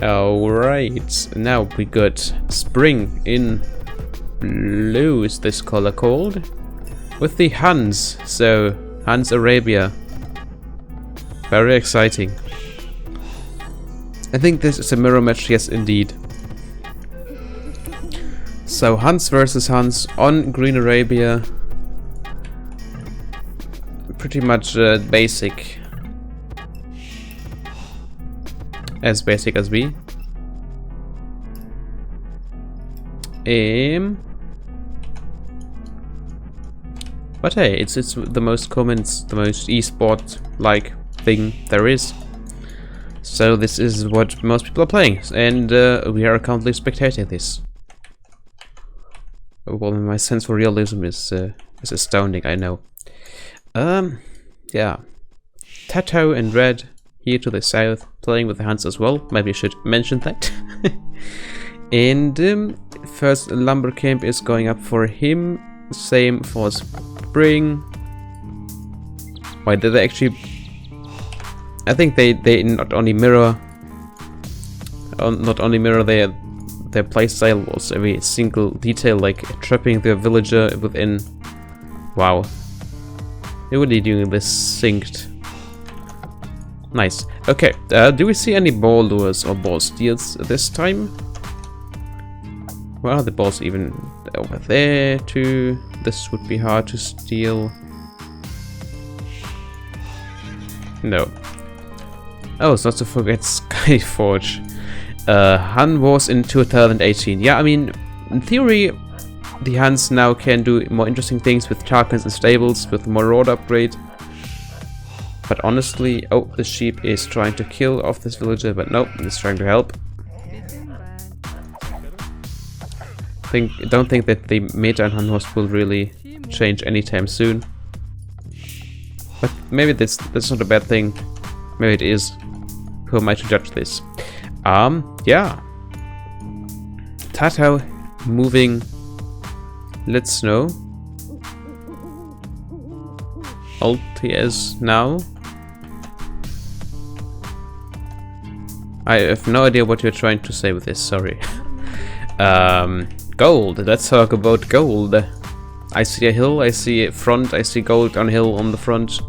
Alright, now we got Spring in blue, is this color called? With the Hans, so Hans Arabia. Very exciting. I think this is a mirror match, yes indeed. So Hans versus Hans on Green Arabia. Pretty much basic. As basic as we. But hey, it's the most common, the most esport like thing there is. So this is what most people are playing, and we are currently spectating this. Well, my sense for realism is astounding, I know. Yeah. TaToH and Red here to the south, playing with the Hans as well. Maybe I should mention that. And first lumber camp is going up for him. Same for Spring. Why did they actually? I think they not only mirror their playstyle, also every single detail, like trapping their villager within. Wow, they're really doing this synced. Nice. Okay, do we see any ball lures or ball steals this time? Well, the ball's even over there too. This would be hard to steal. No. Oh, it's not to forget Skyforge. Han was in 2018. Yeah, I mean, in theory, the Hans now can do more interesting things with Tarkans and stables, with more road upgrade. But honestly, oh, the sheep is trying to kill off this villager, but nope, it's trying to help. Don't think that the meta and Han host will really change anytime soon. But maybe that's not a bad thing. Maybe it is. Who am I to judge this? Yeah. TaToH moving. Let's know. LTS now. I have no idea what you're trying to say with this, sorry. Gold, let's talk about gold. I see a hill, I see a front, I see gold on hill on the front.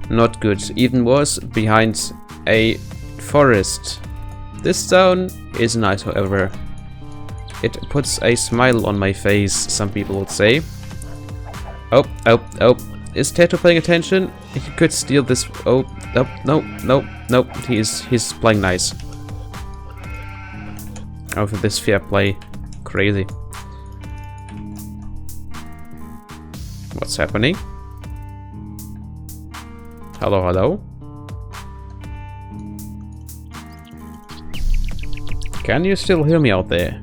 Not good. Even worse, behind a forest. This town is nice, however. It puts a smile on my face, some people would say. Oh. Is TaToH paying attention? He could steal this. Oh, no. He's playing nice. Oh, for this fair play. Crazy. What's happening? Hello? Can you still hear me out there?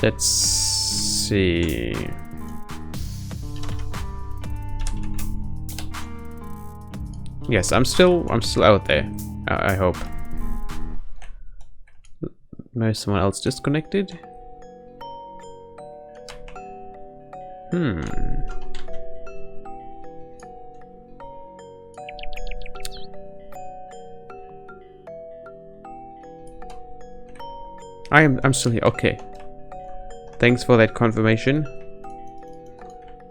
Let's see. Yes, I'm still out there. I hope. Maybe someone else disconnected? I'm still here. Okay. Thanks for that confirmation.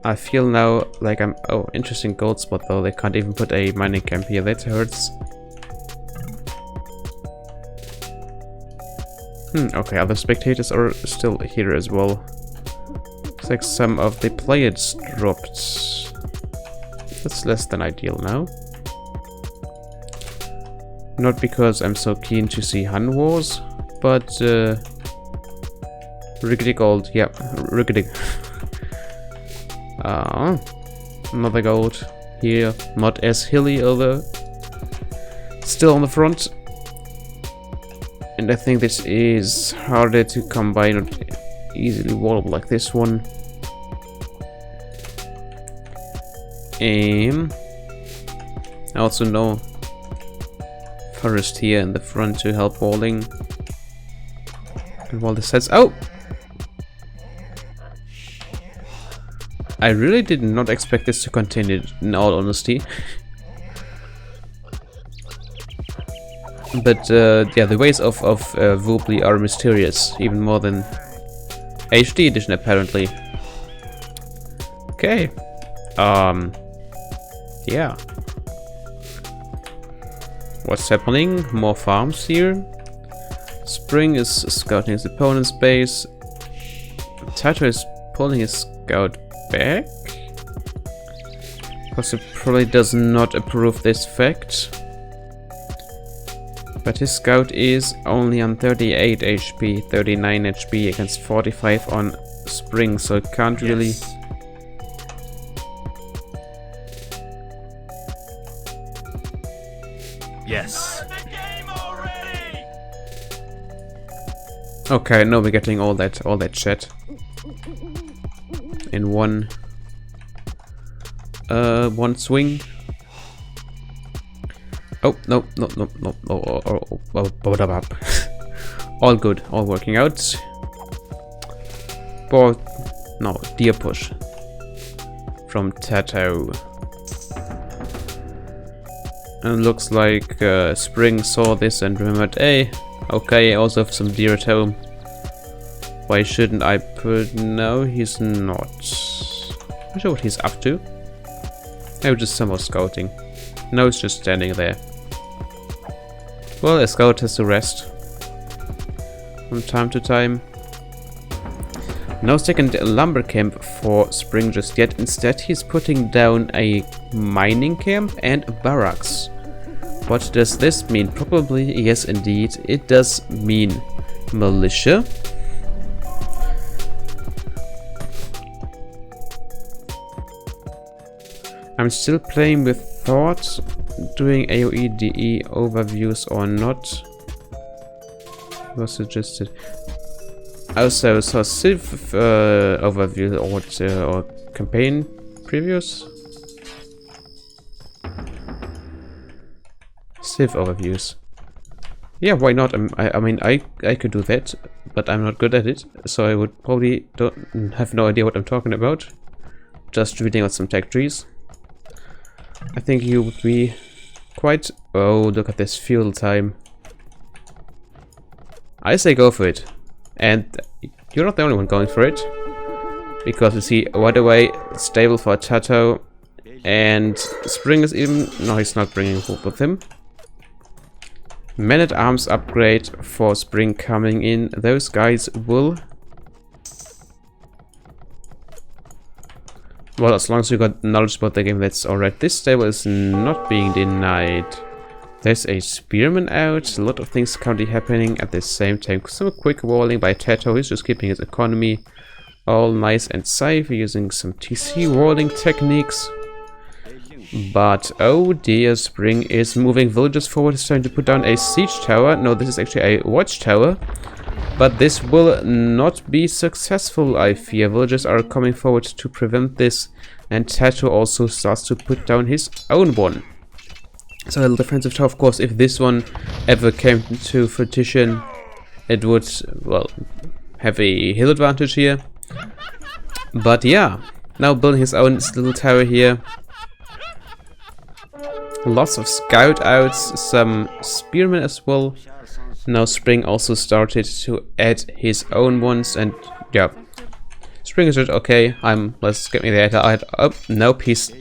I feel now like I'm... Oh, interesting gold spot though. They can't even put a mining camp here. That hurts. Okay, other spectators are still here as well. Looks like some of the players dropped. That's less than ideal now. Not because I'm so keen to see Han Wars, but riggedy gold, yeah, riggedy. Another gold here, not as hilly although still on the front. And I think this is harder to come by, not easily wallable like this one. I also know forest here in the front to help walling. And while this says, oh! I really did not expect this to continue, in all honesty. But yeah, the ways of Woobly are mysterious, even more than HD edition apparently. Okay. Yeah. What's happening? More farms here. Spring is scouting his opponent's base. TaToH is pulling his scout back. Because he probably does not approve this fact. But his scout is only on 38 HP, 39 HP against 45 on Spring, so it can't really... Yes. Okay, no, we're getting all that chat in one swing. Oh no! All good, all working out. But no, deer push from TaToH. And looks like Spring saw this and remembered, hey, okay, I also have some deer at home. Why shouldn't I put... No, he's not. Not sure what he's up to. Maybe just somehow scouting. No, he's just standing there. Well, a scout has to rest from time to time. No second lumber camp for Spring just yet. Instead, he's putting down a mining camp and barracks. What does this mean? Probably, yes indeed, it does mean militia. I'm still playing with thought, doing AoE DE overviews or not. Was suggested. Also, so Civ overview or campaign previews. Civ overviews. Yeah, why not? I mean, I could do that, but I'm not good at it, so I would probably have no idea what I'm talking about. Just reading out some tech trees. I think you would be quite... Oh, look at this fuel time. I say go for it. And you're not the only one going for it. Because you see, right away, stable for TaToH. And Spring is even... No, he's not bringing Wolf with him. Man-at-Arms upgrade for Spring coming in. Those guys will... Well, as long as you got knowledge about the game, that's alright. This stable is not being denied. There's a spearman out. A lot of things currently happening at the same time. Some quick walling by TaToH. He's just keeping his economy all nice and safe, using some TC walling techniques. But oh dear, Spring is moving villagers forward. He's trying to put down a siege tower. No, this is actually a watchtower. But this will not be successful, I fear. Villagers are coming forward to prevent this, and TaToH also starts to put down his own one. So a defensive tower, of course, if this one ever came to fruition, it would, well, have a hill advantage here. But yeah, now building his own little tower here. Lots of scout outs, some spearmen as well. Now Spring also started to add his own ones, and yeah, Spring is just okay. Let's get me the head. Oh, nope, he's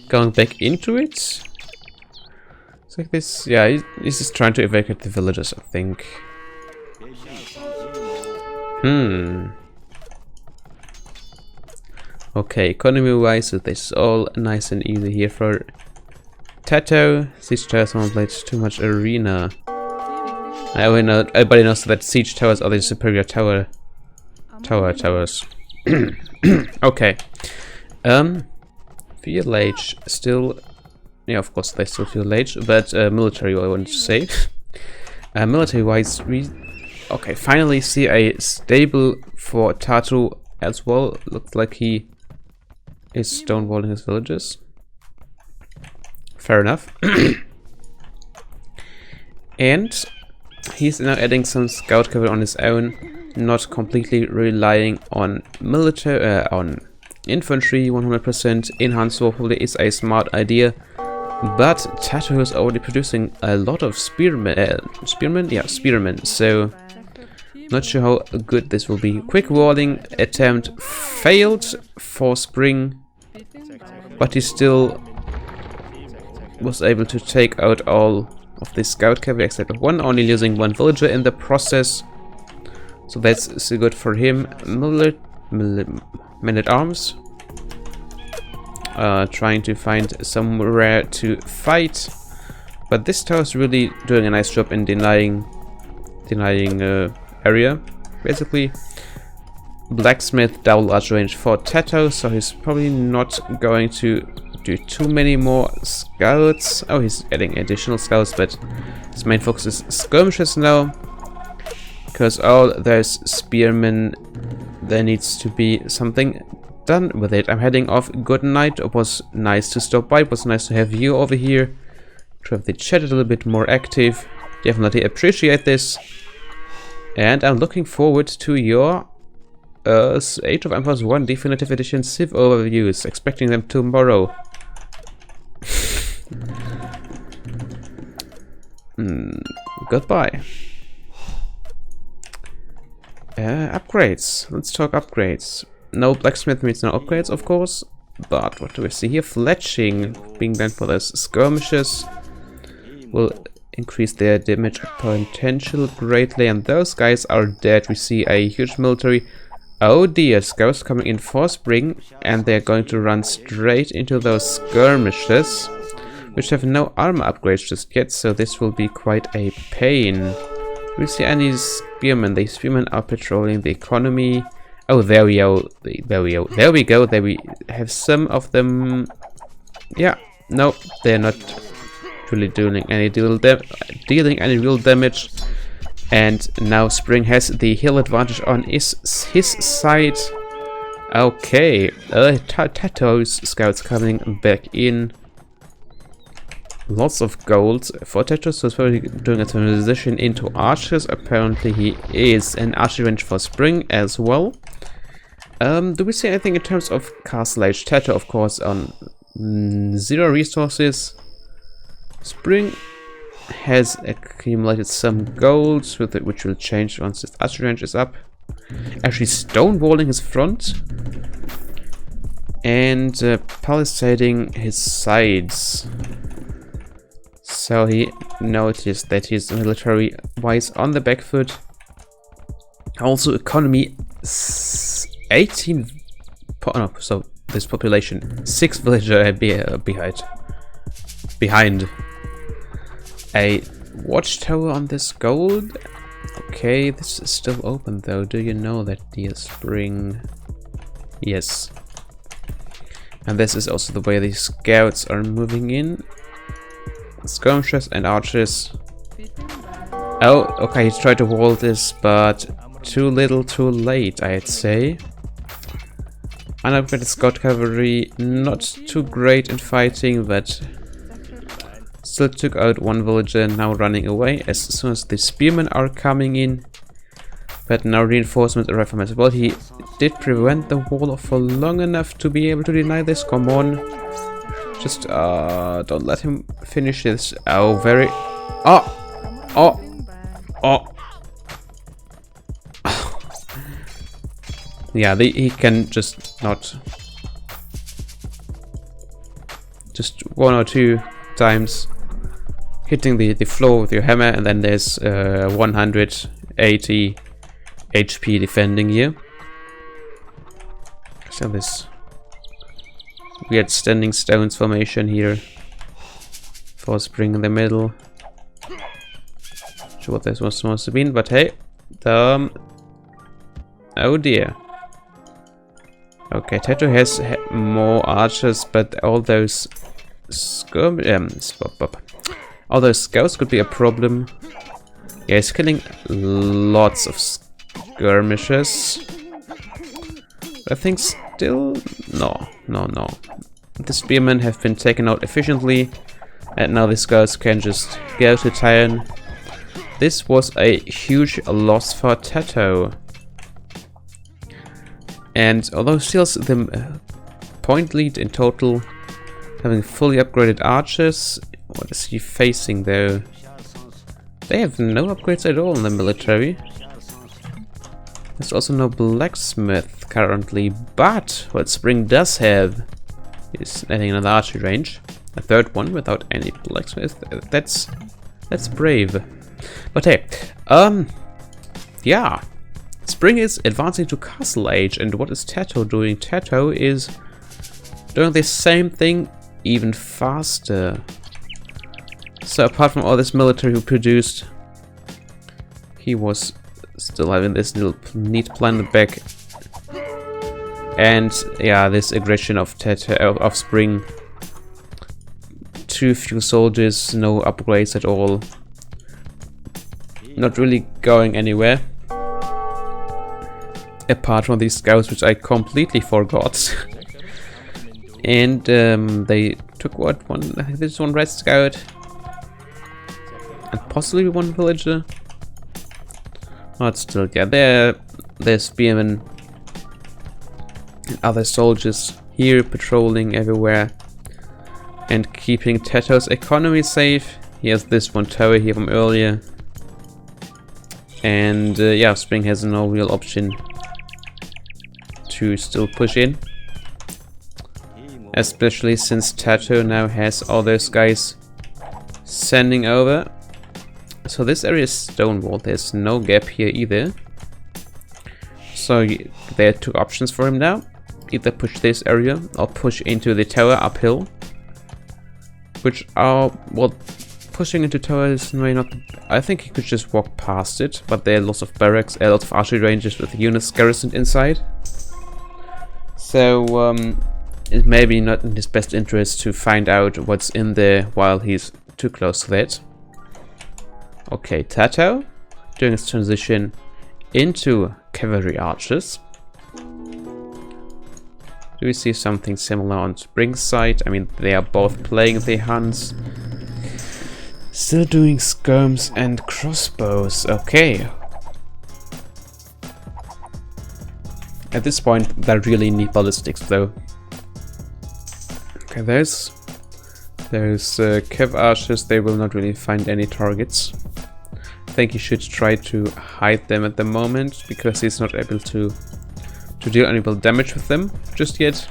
going back into it. It's like this. Yeah, he's just trying to evacuate the villagers, I think. Okay, economy-wise, so this is all nice and easy here for TaToH. Siege towers won't play too much arena. Everybody knows that siege towers are the superior towers. Okay. Village still... Yeah, of course they still feel age, but military, I wanted to say. Military-wise, we... Okay, finally see a stable for TaToH as well. Looks like he is stonewalling his villages. Fair enough. And... he's now adding some scout cover on his own, not completely relying on military, on infantry 100%. Enhanced war probably is a smart idea, But TaToH is already producing a lot of spearmen. Spearmen. So not sure how good this will be. Quick walling attempt failed for Spring, but he still was able to take out all of the scout cavalry except for one, only losing one villager in the process. So that's so good for him. Men at arms. Trying to find somewhere to fight, but this tower is really doing a nice job in denying area. Basically, blacksmith double large range for TaToH, so he's probably not going to do too many more scouts. Oh, he's adding additional scouts, but his main focus is skirmishes now, because all those spearmen, there needs to be something done with it. I'm heading off. Good night. It was nice to stop by. It was nice to have you over here, to have the chat a little bit more active. Definitely appreciate this, and I'm looking forward to your Age of Empires 1 Definitive Edition Civ overviews. Expecting them tomorrow. Goodbye. Upgrades. Let's talk upgrades. No blacksmith means no upgrades, of course. But what do we see here? Fletching being done for those skirmishes will increase their damage potential greatly, and those guys are dead. We see a huge military. Oh dear, scouts coming in for Spring, and they're going to run straight into those skirmishes, which have no armor upgrades just yet, so this will be quite a pain. Do we see any spearmen? The spearmen are patrolling the economy. Oh, there we go. There we go. There we go. There we have some of them. Yeah, no, they're not really dealing any real damage. And now Spring has the hill advantage on his side. Okay, TaToH's scouts coming back in. Lots of gold for TaToH, so he's probably doing a transition into archers. Apparently he is an archer range for Spring as well. Do we see anything in terms of castle age? TaToH, of course, on 0 resources. Spring has accumulated some gold, with it, which will change once his archer range is up. Actually, stonewalling his front and palisading his sides. So he noticed that he's military-wise on the back foot. Also, economy 18. No, so this population 6 villager behind. A watchtower on this gold. Okay, this is still open though. Do you know that, dear Spring? Yes. And this is also the way the scouts are moving in. Skirmishers and archers. Oh, okay, he tried to wall this, but too little too late, I'd say. Unupgraded scout cavalry, not too great in fighting, but still took out one villager, now running away as soon as the spearmen are coming in. But now reinforcements arrive from as well. He did prevent the wall for long enough to be able to deny this. Come on. Just don't let him finish this. Oh, very... Oh! Yeah, he can just not... Just 1 or 2 times hitting the floor with your hammer, and then there's 180 HP defending you. So this weird standing stones formation here for Spring in the middle. Not sure what this was supposed to be, but hey, oh dear. Okay, TaToH has more archers, but all those all those scouts could be a problem. Yeah, he's killing lots of skirmishes. But I think still... No. The spearmen have been taken out efficiently, and now the scouts can just go to town. This was a huge loss for TaToH. And although still the point lead in total, Having fully upgraded archers. What is he facing though? They have no upgrades at all in the military. There's also no blacksmith currently, but what Spring does have is adding another archery range. A third one without any blacksmith. That's brave. But hey, yeah. Spring is advancing to Castle Age, and what is TaToH doing? TaToH is doing the same thing even faster. So apart from all this military who produced, he was still having this little neat plan in the back. And yeah, this aggression of TaToH of Spring. Too few soldiers, no upgrades at all. Not really going anywhere. Apart from these scouts, which I completely forgot. And they took what? I think there's one red scout. And possibly one villager. Not still, yeah, there's spearmen and other soldiers here patrolling everywhere and keeping TaToH's economy safe. He has this one tower here from earlier. And yeah, Spring has no real option to still push in. Especially since TaToH now has all those guys sending over. So this area is stonewalled, there's no gap here either. So there are two options for him now. Either push this area or push into the tower uphill. Which are, well, pushing into tower is really not... I think he could just walk past it, but there are lots of barracks, lots of archery ranges with units garrisoned inside. So it may be not in his best interest to find out what's in there while he's too close to that. Okay, TaToH doing his transition into cavalry archers. Do we see something similar on Spring's side? I mean, they are both playing the Huns. Still doing skirms and crossbows. Okay. At this point, they really need ballistics, though. Okay, there's Cav archers. They will not really find any targets. I think he should try to hide them at the moment because he's not able to deal any real damage with them just yet.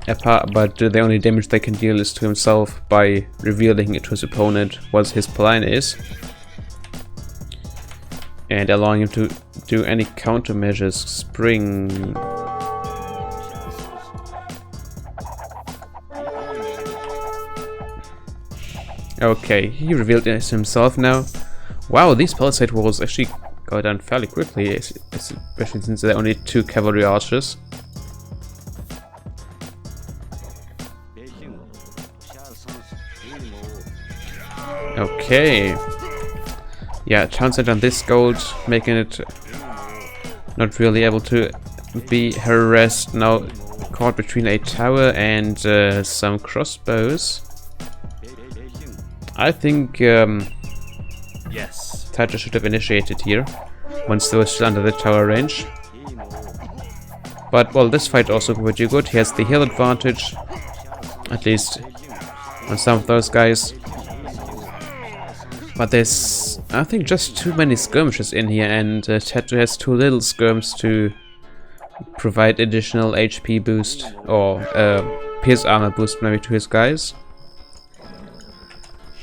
But the only damage they can deal is to himself by revealing it to his opponent what his plan is. And allowing him to do any countermeasures. Spring. Okay, he revealed it himself now. Wow, these palisade walls actually go down fairly quickly, especially since there are only 2 cavalry archers. Okay. Yeah, Townsend on this gold, making it not really able to be harassed. Now caught between a tower and some crossbows. I think yes, TaToH should have initiated here once they were still under the tower range. But well, this fight also pretty good. He has the hill advantage, at least on some of those guys. But there's, I think, just too many skirmishes in here, and TaToH has too little skirms to provide additional HP boost or pierce armor boost maybe to his guys.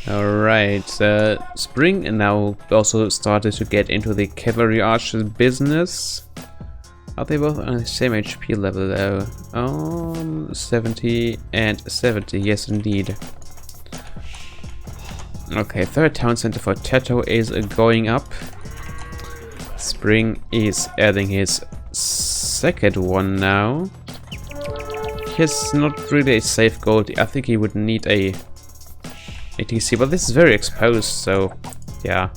Alright, Spring now also started to get into the cavalry archers business. Are they both on the same HP level though? 70 and 70, yes indeed. Okay, third town center for TaToH is going up. Spring is adding his second one now. He has not really a safe gold. I think he would need a ATC, but this is very exposed, so yeah.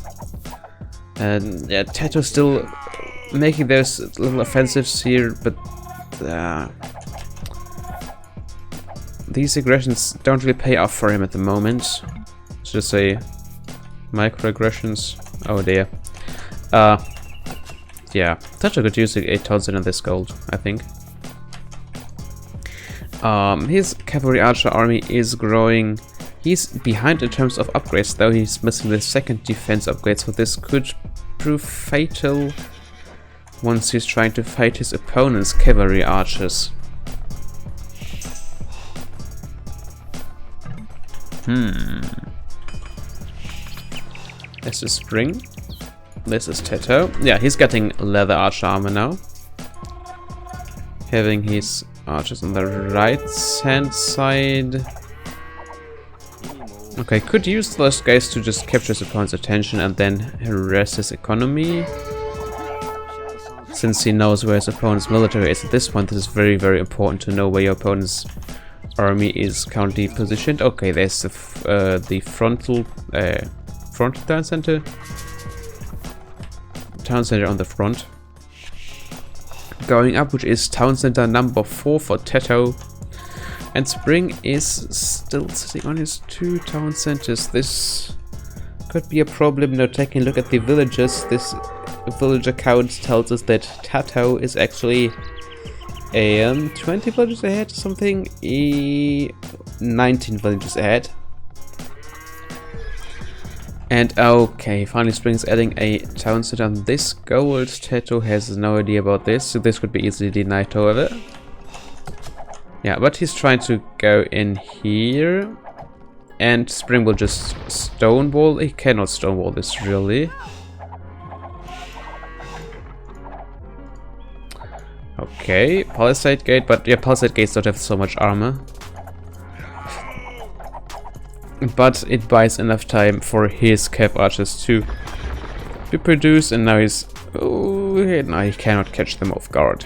And yeah, TaToH still making those little offensives here, but these aggressions don't really pay off for him at the moment. Let's just say microaggressions. Oh dear. Yeah, TaToH could use a 8,000 in this gold, I think. His cavalry archer army is growing. He's behind in terms of upgrades, though he's missing the second defense upgrade, so this could prove fatal once he's trying to fight his opponent's cavalry archers. This is Spring. This is TaToH. Yeah, he's getting leather archer armor now. Having his archers on the right hand side. Okay, could use those guys to just capture his opponent's attention and then harass his economy. Since he knows where his opponent's military is at this point, this is very, very important to know where your opponent's army is currently positioned. Okay, there's the frontal town center. Town center on the front. Going up, which is town center number 4 for TaToH. And Spring is still sitting on his 2 town centers. This could be a problem. Now, taking a look at the villages, this villager count tells us that TaToH is actually 20 villages ahead, something, 19 villages ahead. And okay, finally Spring's adding a town center on this gold. TaToH has no idea about this, so this could be easily denied, however. Yeah, but he's trying to go in here. And Spring will just stonewall. He cannot stonewall this, really. Okay, palisade gate, but yeah, palisade gates don't have so much armor. But it buys enough time for his cav archers to be produced, and now he's... oh, now he cannot catch them off guard.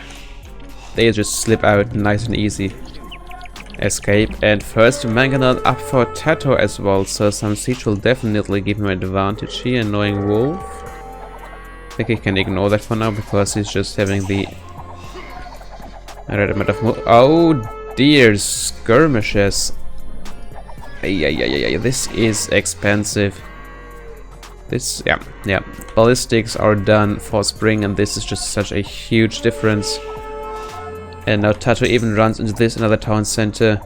They just slip out nice and easy. Escape, and first mangonel up for TaToH as well, so some siege will definitely give him an advantage here. Annoying wolf. I think he can ignore that for now because he's just having the right amount of oh dear, skirmishes. Yeah, this is expensive. This, yeah, ballistics are done for Spring, and this is just such a huge difference. And now TaToH even runs into this another town center,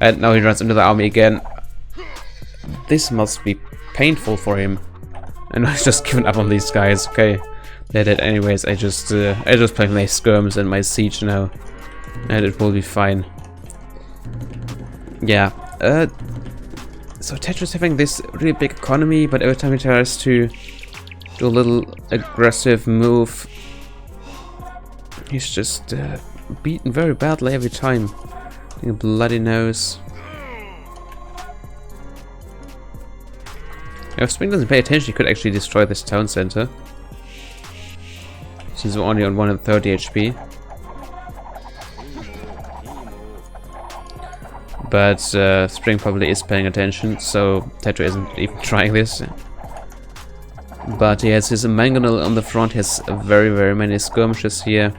and now he runs into the army again. This must be painful for him, and I've just given up on these guys. Okay, they're dead anyways. I just play my skirms and my siege now, and it will be fine. Yeah. So TaToH is having this really big economy, but every time he tries to do a little aggressive move, he's just beaten very badly every time. A bloody nose. If Spring doesn't pay attention, he could actually destroy this town center. Since we're only on 130 HP. But Spring probably is paying attention, so TaToH isn't even trying this. But he has his mangonel on the front, he has very, very many skirmishes here.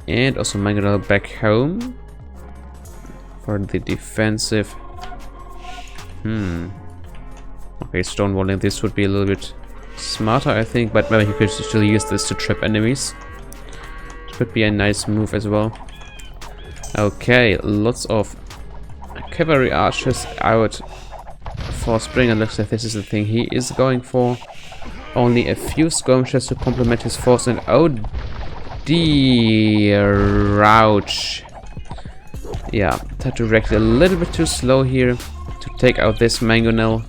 And also mangonel back home for the defensive. Okay, stonewalling this would be a little bit smarter, I think, but maybe he could still use this to trap enemies. Could be a nice move as well. Okay, lots of cavalry archers out for Spring, and looks like this is the thing he is going for. Only a few skirmishers to complement his force, and oh dear, ouch. Yeah, TaToH reacted a little bit too slow here to take out this mangonel.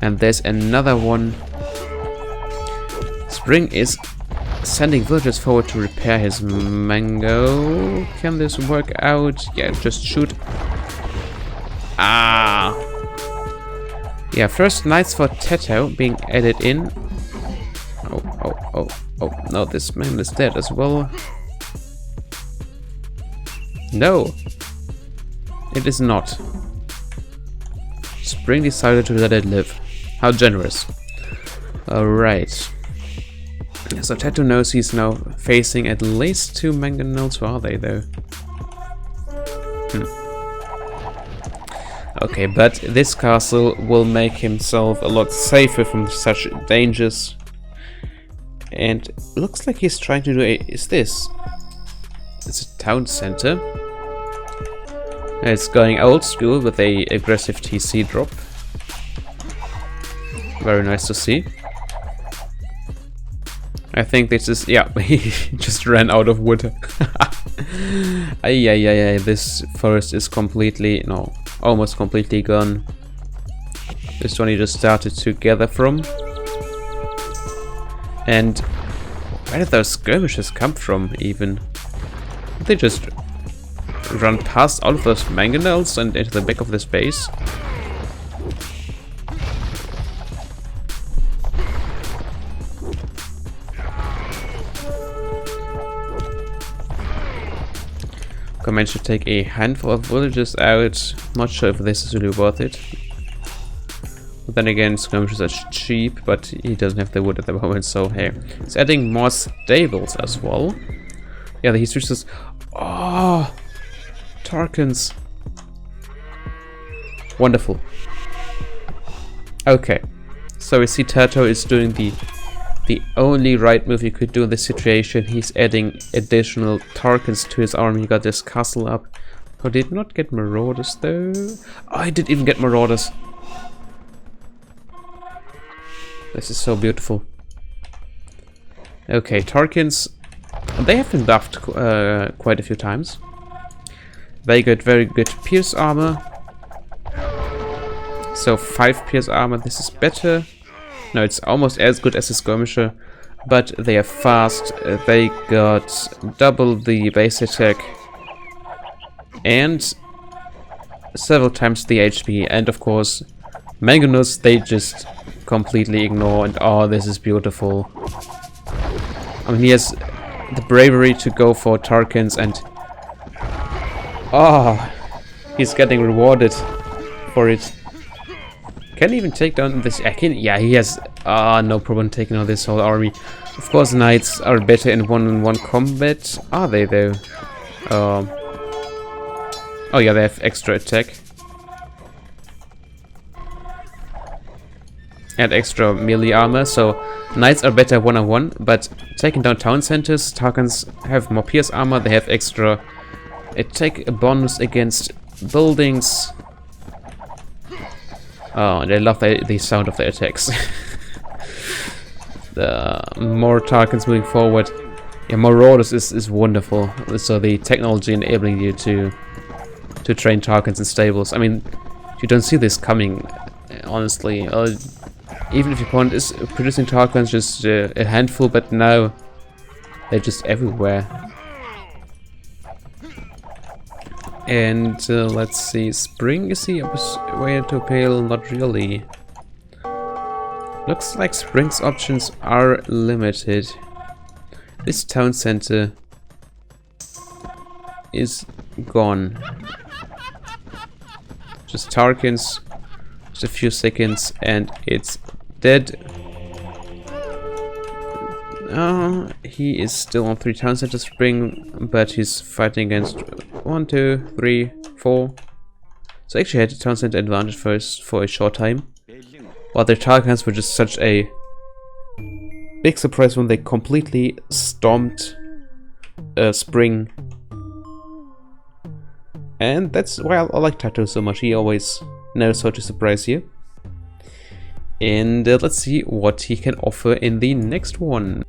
And there's another one. Spring is sending villagers forward to repair his mango. Can this work out? Yeah, just shoot. Ah. Yeah, first knights for TaToH being added in. Oh, no, this man is dead as well. No, it is not. Spring decided to let it live. How generous. Alright. So TaToH knows he's now facing at least 2 mangonels. Who are they though? Okay, but this castle will make himself a lot safer from such dangers. And looks like he's trying to do is this. It's a town center. It's going old school with a aggressive TC drop. Very nice to see. I think this is, yeah, he just ran out of wood. Ay, this forest is completely, no, almost completely gone. This one he just started to gather from. And where did those skirmishes come from even? Did they just run past all of those mangonels and into the back of this base? Command should take a handful of villagers out. Not sure if this is really worth it. But then again, skirmishes are cheap, but he doesn't have the wood at the moment, so hey. It's adding more stables as well. Yeah, he switches. Oh, Tarkans. Wonderful. Okay, so we see TaToH is doing the only right move he could do in this situation. He's adding additional Tarkans to his army. He got this castle up. Oh, did not get Marauders though. Oh, I did even get Marauders. This is so beautiful. Okay, Tarkans. They have been buffed quite a few times. They got very good pierce armor. So 5 pierce armor. This is better. No, it's almost as good as a skirmisher, but they are fast. They got double the base attack and several times the HP, and of course mangonels they just completely ignore. And oh, this is beautiful. I mean, he has the bravery to go for Tarkans, and oh, he's getting rewarded for it. Can he even take down this? Yeah, he has no problem taking on this whole army. Of course, knights are better in one-on-one combat. Are they though? Oh yeah, they have extra attack and extra melee armor. So knights are better one-on-one, but taking down town centers, Tarkans have more pierce armor. They have extra attack bonus against buildings. Oh, and I love the sound of the attacks. The more Tarkans moving forward. Yeah, Marauders is wonderful. So the technology enabling you to train Tarkans in stables. I mean, you don't see this coming, honestly. Even if your opponent is producing Tarkans just a handful, but now they're just everywhere. And let's see, Spring, is he way to pale? Not really. Looks like Spring's options are limited. This town center is gone. Just Tarkans, just a few seconds and it's dead. He is still on 3 town center Spring, but he's fighting against 1, 2, 3, 4. So actually had a town center advantage first for a short time. While their Tarkans were just such a big surprise when they completely stomped Spring. And that's why I like TaToH so much. He always knows how to surprise you. And let's see what he can offer in the next one.